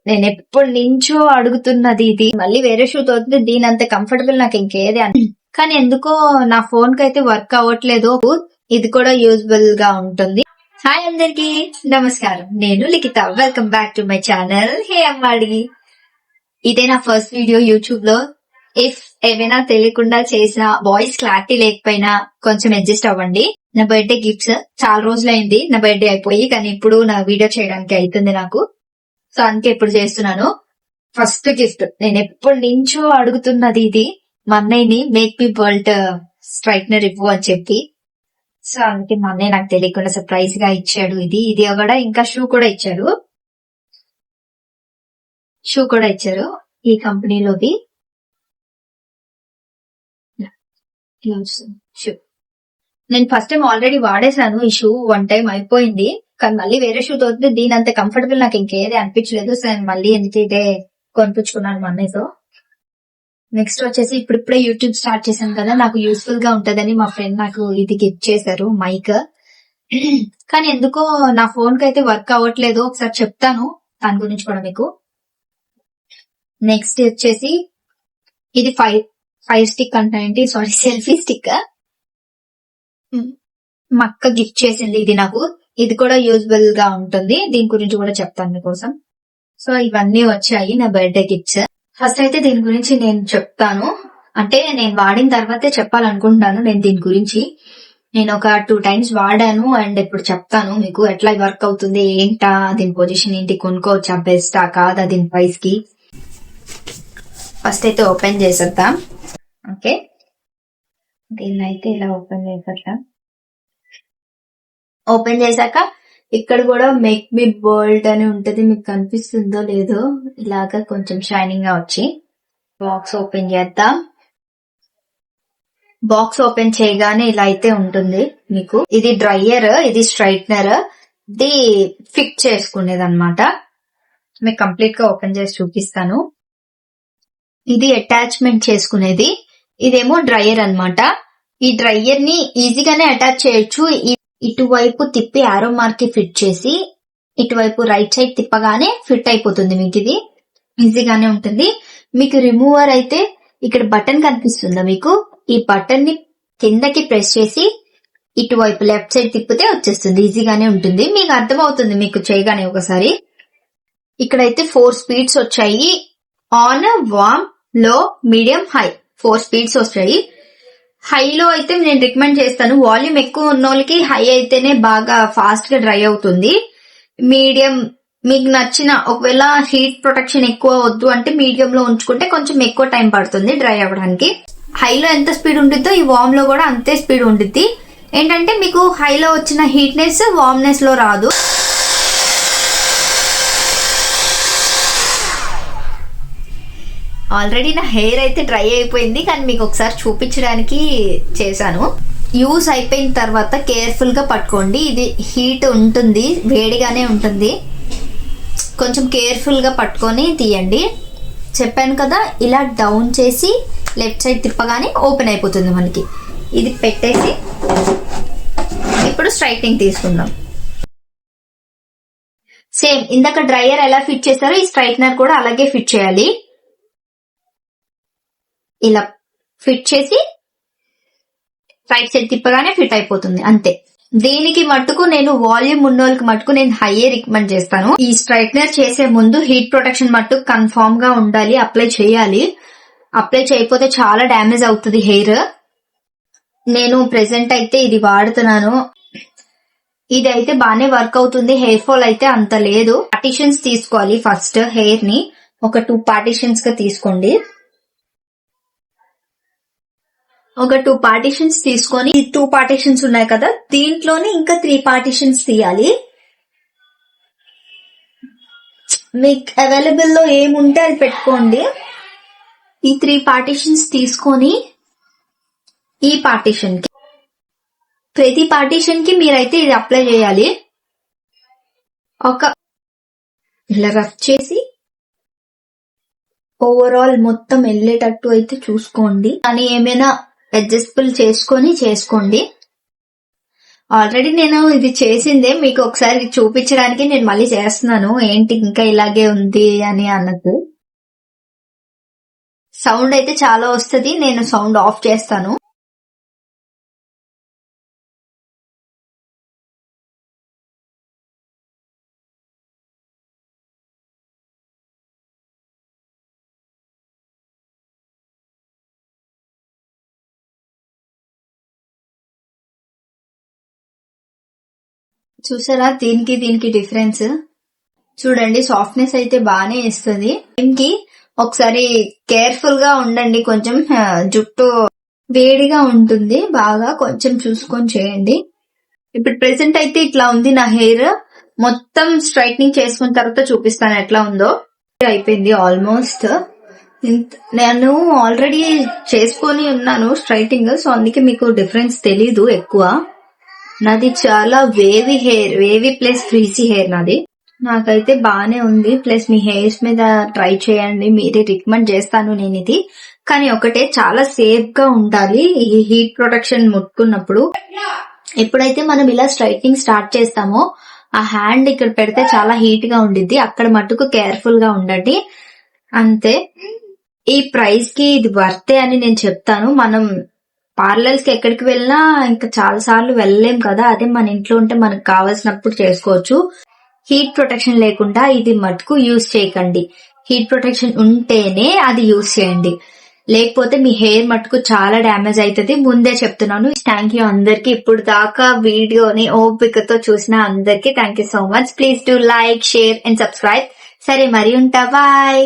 నేను ఎప్పటి నుంచో అడుగుతున్నది ఇది. మళ్ళీ వేరే షూ తోటి దీని అంత కంఫర్టబుల్ నాకు ఇంకేది కానీ ఎందుకో నా ఫోన్ కి అయితే వర్క్ అవ్వట్లేదు. ఇది కూడా యూజబుల్ గా ఉంటుంది. హాయ్ అందరికి నమస్కారం, నేను Likhitha. Welcome back to my channel hey Ammadi. ఇదే నా ఫస్ట్ వీడియో యూట్యూబ్ లో. ఇఫ్ ఏమైనా తెలియకుండా చేసిన వాయిస్ క్లారిటీ లేకపోయినా కొంచెం అడ్జస్ట్ అవ్వండి. నా బర్త్డే గిఫ్ట్స్ చాలా రోజులైంది నా బర్త్డే అయిపోయి, కానీ ఇప్పుడు నా వీడియో చేయడానికి అవుతుంది నాకు. సో అందుకే ఇప్పుడు చేస్తున్నాను. ఫస్ట్ గిఫ్ట్ నేను ఎప్పటి నుంచో అడుగుతున్నది ఇది. మా అన్నయ్యని మేక్ మీ వరల్డ్ స్ట్రైట్నర్ ఇవ్వు అని చెప్పి. సో అందుకే మా అన్నయ్య నాకు తెలియకుండా సర్ప్రైజ్ గా ఇచ్చాడు. ఇది కూడా ఇంకా షూ కూడా ఇచ్చారు. ఈ కంపెనీలోది షూ. నేను ఫస్ట్ టైం ఆల్రెడీ వాడేసాను ఈ షూ. 1 టైం అయిపోయింది, కానీ మళ్ళీ వేరే షూ తోటి దీని అంత కంఫర్టబుల్ నాకు ఇంకేది అనిపించలేదు. సో నేను మళ్ళీ ఎందుకు ఇదే కొనిపించుకున్నాను మా అన్నయ్యతో. నెక్స్ట్ వచ్చేసి ఇప్పుడిప్పుడే యూట్యూబ్ స్టార్ట్ చేశాను కదా, నాకు యూస్ఫుల్ గా ఉంటదని మా ఫ్రెండ్ నాకు ఇది గిఫ్ట్ చేశారు, మైక్. కానీ ఎందుకో నా ఫోన్ కి అయితే వర్క్ అవ్వట్లేదు. ఒకసారి చెప్తాను దాని గురించి కూడా మీకు. నెక్స్ట్ వచ్చేసి ఇది ఫైర్ స్టిక్ అంటే సెల్ఫీ స్టిక్. మా అక్క గిఫ్ట్ చేసింది ఇది నాకు. ఇది కూడా యూజ్బుల్ గా ఉంటుంది, దీని గురించి కూడా చెప్తాను మీకోసం. సో ఇవన్నీ వచ్చాయి నా బర్త్డే గిఫ్ట్స్. ఫస్ట్ అయితే దీని గురించి నేను చెప్తాను, అంటే నేను వాడిన తర్వాతే చెప్పాలనుకుంటున్నాను. నేను దీని గురించి నేను ఒక 2 టైమ్స్ వాడాను అండ్ ఇప్పుడు చెప్తాను మీకు ఎట్లా వర్క్ అవుతుంది, ఏంటా, దీని పొజిషన్ ఏంటి, కొనుక్కోవచ్చా, బెస్టా కాదా దీని ప్రైస్ కి. ఫస్ట్ అయితే ఓపెన్ చేసేద్దాం. ఓకే, దీన్ని అయితే ఇలా ఓపెన్ చేసేద్దాం. ఓపెన్ చేశాక ఇక్కడ కూడా మేక్ మీ వరల్డ్ అని ఉంటది, మీకు కనిపిస్తుందో లేదో, ఇలాగా కొంచెం షైనింగ్ గా వచ్చి. బాక్స్ ఓపెన్ చేద్దాం. బాక్స్ ఓపెన్ చేయగానే ఇలా అయితే ఉంటుంది మీకు. ఇది డ్రైయర్, ఇది స్ట్రైట్నర్, ఇది ఫిక్స్ చేసుకునేది అనమాట. మీకు కంప్లీట్ గా ఓపెన్ చేసి చూపిస్తాను. ఇది అటాచ్మెంట్ చేసుకునేది, ఇదేమో డ్రైయర్ అన్నమాట. ఈ డ్రైయర్ ని ఈజీగానే అటాచ్ చేయొచ్చు. ఇటువైపు తిప్పి ఆరో మార్క్ కి ఫిట్ చేసి ఇటువైపు రైట్ సైడ్ తిప్పగానే ఫిట్ అయిపోతుంది మీకు. ఇది ఈజీగానే ఉంటుంది. మీకు రిమూవర్ అయితే ఇక్కడ బటన్ కనిపిస్తుందా మీకు, ఈ బటన్ ని కిందకి ప్రెస్ చేసి ఇటువైపు లెఫ్ట్ సైడ్ తిప్పితే వచ్చేస్తుంది. ఈజీగానే ఉంటుంది, మీకు అర్థమవుతుంది మీకు చేయగానే ఒకసారి. ఇక్కడైతే 4 స్పీడ్స్ వచ్చాయి. ఆన్, వార్మ్, లో, మీడియం, హై 4 స్పీడ్స్ వచ్చాయి. హైలో అయితే నేను రికమెండ్ చేస్తాను, వాల్యూమ్ ఎక్కువ ఉన్న వాళ్ళకి హై అయితేనే బాగా ఫాస్ట్ గా డ్రై అవుతుంది. మీడియం మీకు నచ్చిన, ఒకవేళ హీట్ ప్రొటెక్షన్ ఎక్కువ వద్దు అంటే మీడియం లో ఉంచుకుంటే కొంచెం ఎక్కువ టైం పడుతుంది డ్రై అవ్వడానికి. హైలో ఎంత స్పీడ్ ఉంటుందో ఈ వార్మ్ లో కూడా అంతే స్పీడ్ ఉంటుంది. ఏంటంటే మీకు హైలో వచ్చిన హీట్నెస్ వార్మ్నెస్ లో రాదు. ఆల్రెడీ నా హెయిర్ అయితే డ్రై అయిపోయింది, కానీ మీకు ఒకసారి చూపించడానికి చేశాను. యూస్ అయిపోయిన తర్వాత కేర్ఫుల్ గా పట్టుకోండి. ఇది హీట్ ఉంటుంది, వేడిగానే ఉంటుంది, కొంచెం కేర్ఫుల్ గా పట్టుకొని తీయండి. చెప్పాను కదా, ఇలా డౌన్ చేసి లెఫ్ట్ సైడ్ తిప్పగానే ఓపెన్ అయిపోతుంది మనకి. ఇది పెట్టేసి ఇప్పుడు స్ట్రైట్నింగ్ తీసుకుందాం. సేమ్ ఇందాక డ్రైయర్ ఎలా ఫిట్ చేశారో ఈ స్ట్రైట్నర్ కూడా అలాగే ఫిట్ చేయాలి. ఇలా ఫిట్ చేసి రైట్ సైడ్ తిప్పగానే ఫిట్ అయిపోతుంది, అంతే. దీనికి మట్టుకు నేను వాల్యూమ్ ఉన్నోళ్ళకి మట్టుకు నేను హైయే రికమెండ్ చేస్తాను. ఈ స్ట్రైట్నర్ చేసే ముందు హీట్ ప్రొటెక్షన్ మట్టుకు కన్ఫామ్ గా ఉండాలి, అప్లై చేయాలి. అప్లై చేయకపోతే చాలా డ్యామేజ్ అవుతుంది హెయిర్. నేను ప్రెసెంట్ అయితే ఇది వాడుతున్నాను. ఇది అయితే బానే వర్క్ అవుతుంది, హెయిర్ ఫాల్ అయితే అంత లేదు. పార్టిషన్స్ తీసుకోవాలి. ఫస్ట్ హెయిర్ ని ఒక 2 పార్టిషన్స్ గా తీసుకోండి. ఒక 2 పార్టిషన్స్ తీసుకొని, 2 పార్టిషన్స్ ఉన్నాయి కదా, దీంట్లోనే ఇంకా 3 పార్టిషన్స్ తీయాలి. మీకు అవైలబుల్ లో ఏముంటే అది పెట్టుకోండి. ఈ 3 పార్టిషన్స్ తీసుకొని ఈ పార్టిషన్ కి, ప్రతి పార్టిషన్ కి మీరైతే ఇది అప్లై చేయాలి. ఒక ఇలా రఫ్ చేసి ఓవరాల్ మొత్తం వెళ్ళేటట్టు అయితే చూసుకోండి, కానీ ఏమైనా అడ్జస్టబుల్ చేసుకోండి. ఆల్రెడీ నేను ఇది చేసిందే, మీకు ఒకసారి చూపించడానికి నేను మళ్ళీ చేస్తున్నాను. ఏంటి ఇంకా ఇలాగే ఉంది అని అన్నట్టు. సౌండ్ అయితే చాలా వస్తుంది, నేను సౌండ్ ఆఫ్ చేస్తాను. చూసారా దీనికి డిఫరెన్స్ చూడండి. సాఫ్ట్నెస్ అయితే బానే ఇస్తుంది. దీనికి ఒకసారి కేర్ఫుల్ గా ఉండండి, కొంచెం జుట్టు వేడిగా ఉంటుంది, బాగా కొంచెం చూసుకొని చేయండి. ఇప్పుడు ప్రెసెంట్ అయితే ఇట్లా ఉంది నా హెయిర్. మొత్తం స్ట్రైట్నింగ్ చేసుకున్న తర్వాత చూపిస్తాను ఎట్లా ఉందో. అయిపోయింది ఆల్మోస్ట్. నేను ఆల్రెడీ చేసుకొని ఉన్నాను స్ట్రైటింగ్, సో అందుకే మీకు డిఫరెన్స్ తెలీదు ఎక్కువ. నాది చాలా wavy hair, wavy plus frizzy hair నాది. నాకైతే బానే ఉంది. ప్లస్ మీ హెయిర్స్ మీద ట్రై చేయండి, మీరే రికమెండ్ చేస్తాను నేను ఇది. కానీ ఒకటే, చాలా సేఫ్ గా ఉండాలి ఈ హీట్ ప్రొటెక్షన్ ముట్టుకున్నప్పుడు. ఎప్పుడైతే మనం ఇలా స్ట్రైట్నింగ్ స్టార్ట్ చేస్తామో ఆ హ్యాండ్ ఇక్కడ పెడితే చాలా హీట్ గా ఉండిద్ది, అక్కడ మట్టుకు కేర్ఫుల్ గా ఉండండి అంతే. ఈ ప్రైస్ కి ఇది వర్తే అని నేను చెప్తాను. మనం పార్లర్స్ కి ఎక్కడికి వెళ్ళినా ఇంకా చాలా సార్లు వెళ్ళలేం కదా, అదే మన ఇంట్లో ఉంటే మనకు కావాల్సినప్పుడు చేసుకోవచ్చు. హీట్ ప్రొటెక్షన్ లేకుండా ఇది మటుకు యూజ్ చేయకండి. హీట్ ప్రొటెక్షన్ ఉంటేనే అది యూజ్ చేయండి, లేకపోతే మీ హెయిర్ మటుకు చాలా డ్యామేజ్ అవుతుంది. ముందే చెప్తున్నాను. థ్యాంక్ యూ అందరికి, ఇప్పుడు దాకా వీడియోని ఓపికతో చూసిన అందరికి thank you so much. Please do like, share and subscribe. సరే మరి ఉంటా, బాయ్.